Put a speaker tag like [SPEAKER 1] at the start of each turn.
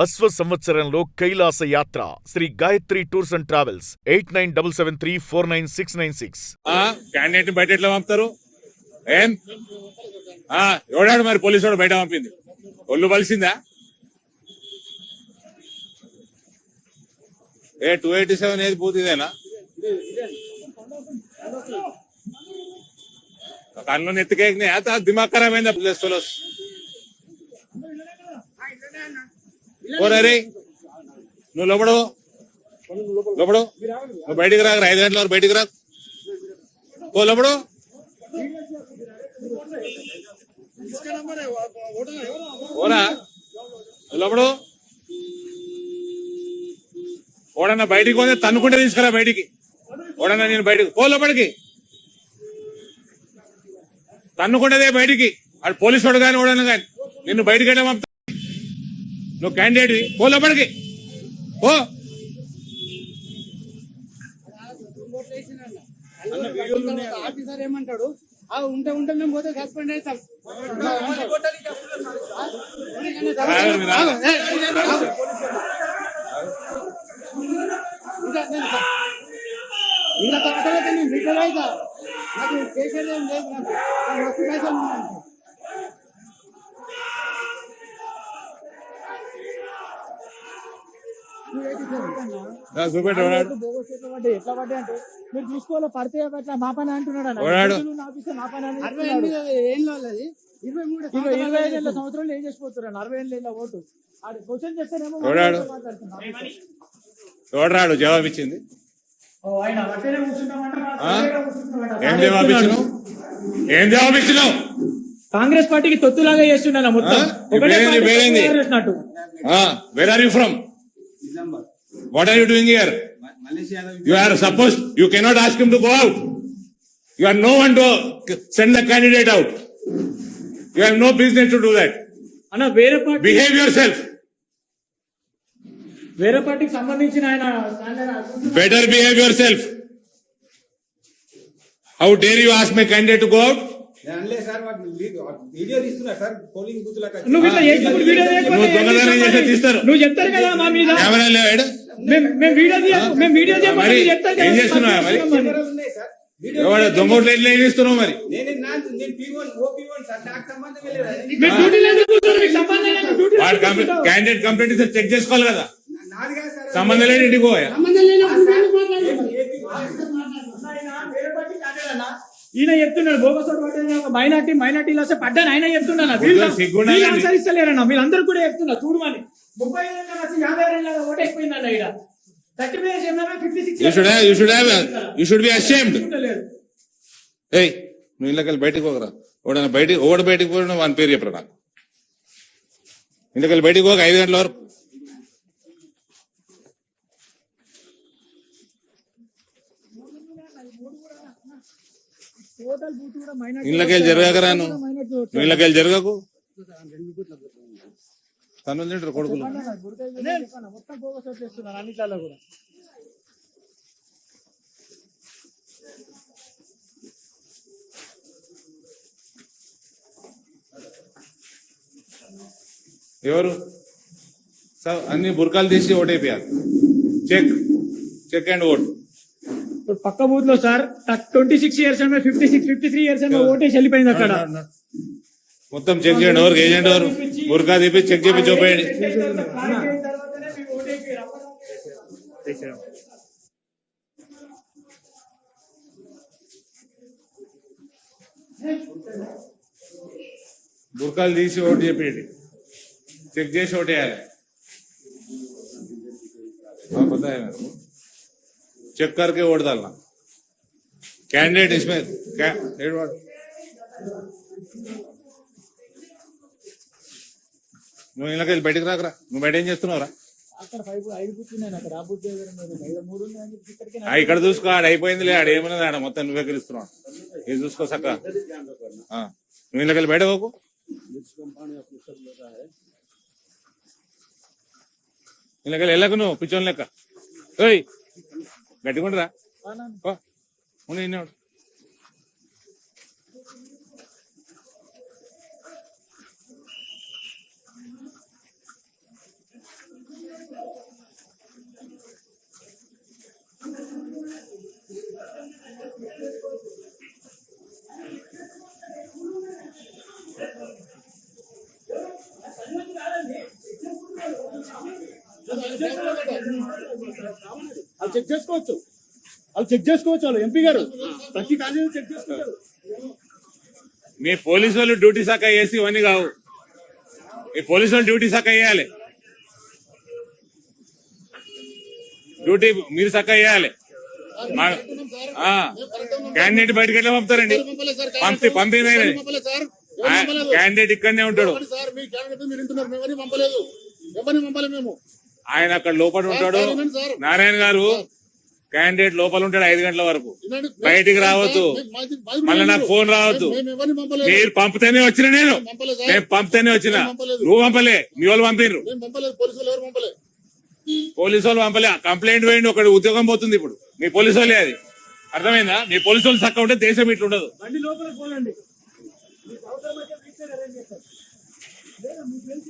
[SPEAKER 1] అశ్వ సంవత్సరంలో కైలాస యాత్ర Shri Gayatri tours and travels 8977349696.
[SPEAKER 2] Candidate బయట ఎట్లా పంపుతారు? ఏం ఎవడాడు మరి పోలీసు వాడు బయట పంపింది? ఒళ్ళు బలిసిందా? 287 ఏది పూర్తిదేనా? కన్ను నెత్తికేకినాయి దిమాగ్ ఖరాబ్ అయిందా? రే నువ్వు లోపడు నువ్వు బయటికి రా. 5 గంటల వరకు బయటికి రా. ఓ లోపడు ఓరా లోపడు. ఓడన్నా బయటికి పోతే తన్నుకుంటే తీసుకురా బయటికి. ఓడన్నా నేను బయటికి పో లోపలికి. తన్నుకుంటేదే బయటికి. వాడు పోలీసు వాడు కానీ ఓడన్నా కానీ నిన్ను బయటికి వెళ్ళా పంపుతా. నువ్వు క్యాండిడేట్ పో లోపలికి పో.
[SPEAKER 3] ఆఫీసర్ ఏమంటాడు? ఉంటే ఉంటే మేము పోతే సస్పెండ్ అవుతాం. ఇంకా తర్వాత నేను రిటైర్ అవుతా. నాకు చేసేది ఏం లేదు. ఎట్లా పడ్డా అంటే మీరు చూసుకోవాలి. పడితే మా పని అంటున్నాడు. 25 సంవత్సరాలు ఏం చేసిపోతున్నాడు? 40 ఏళ్ళ ఓటు క్వశ్చన్ చేస్తేనేమో
[SPEAKER 2] చూడరాడు. జవాబు ఇచ్చింది. ఏం జవాబు ఇచ్చినావు?
[SPEAKER 3] కాంగ్రెస్ పార్టీకి తొత్తులాగా చేస్తున్నా మొత్తం.
[SPEAKER 2] Where are you from? What are you doing here? You are supposed, you cannot ask him to go out. You are no one to send the candidate out. You have no business to do that. Behave yourself.
[SPEAKER 3] వేరే పార్టీకి సంబంధించిన ఆయన
[SPEAKER 2] better behave yourself. How dare you ask my candidate to go out?
[SPEAKER 3] నువ్వు చెప్తారు కదా మా మీద.
[SPEAKER 2] ఏం చేస్తున్నావు మరి? దొంగోట్లు ఎట్లా ఏం చేస్తున్నావు మరి? క్యాండిడేట్ కంప్లైంట్ ఇస్తే చెక్ చేసుకోవాలి కదా. సంబంధం లేని ఇంటికి పోయా.
[SPEAKER 3] ఈయన చెప్తున్నాడు బోగస్ మైనార్టీ లాస్ పడ్డాను. ఆయన చెప్తున్నాను అనుసరిస్తలేరన్నా. వీళ్ళందరూ కూడా చెప్తున్నా చూడమని. 30 ఓటేసిపోయిందన్న. ఇక్కడ 30
[SPEAKER 2] You should be ashamed. Hey, నువ్వు ఇళ్ళకెళ్ళి బయటకు పోకరా. ఓడ బయటకు పోయిన వాని పేరు చెప్పరా నాకు. ఇళ్ళకెళ్ళి బయటకు పోక 5 గంటల వరకు. ఇళ్ళకెళ్ళి జరగకరా. నువ్వు ఇళ్ళకెళ్ళి జరగకు. తను తింటారు కొడుకులు. ఎవరు అన్ని బుర్కాలు తీసి ఓటైపోయారు. Check and vote.
[SPEAKER 3] పక్క బూత్ లో సార్ 26 years 53 years ఓటేసి వెళ్ళిపోయింది. అక్కడ
[SPEAKER 2] మొత్తం చెక్ చేయండి. ఎవరికి ఏజెంట్ ఎవరు బుర్కా తీపి చెక్ చేపి చూపేయండి. బుర్కాలు తీసి ఓటు చెప్పేయండి. చెక్ చేసి ఓటేయాలి. पता है मेरे को. चेक करके वोट डालना. कैंडिडेट इसमें నువ్వు ఇళ్ళకెళ్ళి బయటకు రాకరా. నువ్వు బయట ఏం చేస్తున్నావురా? ఇక్కడ చూసుకో. ఆడ అయిపోయిందిలే. ఆడ ఏమన్నది ఆడ మొత్తం నువ్వే గెలుస్తున్నావు. ఇది చూసుకో సక్క. నువ్వు ఇళ్ళకెళ్ళి బయట పోకు. ఇళ్ళకెళ్ళి వెళ్ళకు. నువ్వు పిచ్చోని లెక్క. ఓయ్ గట్టిగుండరా.
[SPEAKER 4] వాళ్ళు చెక్ చేసుకోవచ్చు, వాళ్ళు ఎంపీ గారు ప్రతి కాలేజీ చెక్ చేసుకుంటారు.
[SPEAKER 2] మీ పోలీసు వాళ్ళు డ్యూటీ శాఖ వేసి ఇవన్నీ కావు. మీ పోలీసు వాళ్ళు డ్యూటీ శాఖ వేయాలి, డ్యూటీ మీరు శాఖ వేయాలి. క్యాండిడేట్ బయటకు ఎట్లా పంపుతారండి? పంపిన క్యాండిడేట్ ఇక్కడనే ఉంటాడు, ఆయన అక్కడ లోపల ఉంటాడు. నారాయణ గారు క్యాండిడేట్ లోపల ఉంటాడు 5 గంటల వరకు, బయటికి రావద్దు, మళ్ళీ నాకు ఫోన్ రావద్దు. మీరు పంపితేనే వచ్చిన, నేను పంపితేనే వచ్చిన, నువ్వు పంపలే, మీ వాళ్ళు పంపిర్రు. పోలీసు వాళ్ళు పంపలే, కంప్లైంట్ వేయండి, ఒకటి ఉద్యోగం పోతుంది ఇప్పుడు. మీ పోలీసు వాళ్ళే, అది అర్థమైందా? మీ పోలీసు వాళ్ళు చక్కగా ఉంటే దేశం ఇట్లుండదు.
[SPEAKER 3] బండి లోపల పోలండి, మీకు అవసరం అయితే వీక్లీ అరేంజ్ చేస్తారు. లేదా మీకు తెలిసి